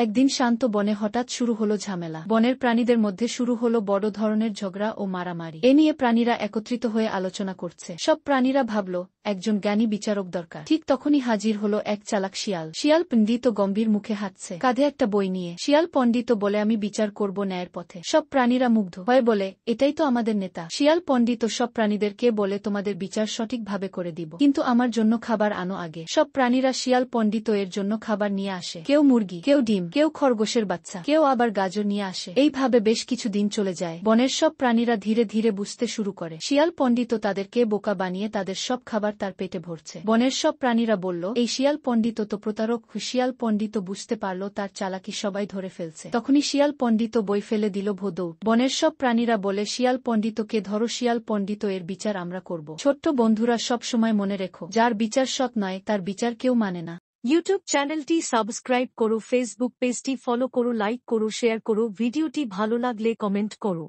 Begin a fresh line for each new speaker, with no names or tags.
একদিন শান্ত বনে হঠাৎ শুরু হলো ঝামেলা। বনের প্রাণীদের মধ্যে শুরু হলো বড় ধরনের ঝগড়া ও মারামারি। এ নিয়ে প্রাণীরা একত্রিত হয়ে আলোচনা করছে। সব প্রাণীরা ভাবল একজন জ্ঞানী বিচারক দরকার। ঠিক তখনই হাজির হলো এক চালাক শিয়াল। শিয়াল পণ্ডিত গম্ভীর মুখে হাঁটছে, কাঁধে একটা বই নিয়ে। শিয়াল পণ্ডিত বলে, আমি বিচার করব ন্যায়ের পথে। সব প্রাণীরা মুগ্ধ হয়ে বলে, এটাই তো আমাদের নেতা। শিয়াল পণ্ডিত সব প্রাণীদেরকে বলে, তোমাদের বিচার সঠিকভাবে করে দিব, কিন্তু আমার জন্য খাবার আনো আগে। সব প্রাণীরা শিয়াল পণ্ডিত এর জন্য খাবার নিয়ে আসে। কেউ মুরগি, কেউ ডিম, কেউ খরগোশের বাচ্চা, কেউ আবার গাজর নিয়ে আসে। এইভাবে বেশ কিছু দিন চলে যায়। বনের সব প্রাণীরা ধীরে ধীরে বুঝতে শুরু করে শিয়াল পণ্ডিত তাদেরকে বোকা বানিয়ে তাদের সব খাবার তার পেটে ভরছে। বনের সব প্রাণীরা বলল, এই শিয়াল পণ্ডিত তো প্রতারক। শিয়াল পণ্ডিত বুঝতে পারল তার চালাকি সবাই ধরে ফেলছে। তখনই শিয়াল পণ্ডিত বই ফেলে দিল ভোদৌ। বনের সব প্রাণীরা বলে, শিয়াল পণ্ডিতকে ধরো। শিয়াল পণ্ডিত এর বিচার আমরা করব। ছোট্ট বন্ধুরা, সব সময় মনে রেখো, যার বিচার সৎ নয় তার বিচার কেউ মানে না।
ইউটিউব চ্যানেলটি সাবস্ক্রাইব করো, ফেসবুক পেজটি ফলো করো, লাইক করো, শেয়ার করো, ভিডিওটি ভালো লাগলে কমেন্ট করো।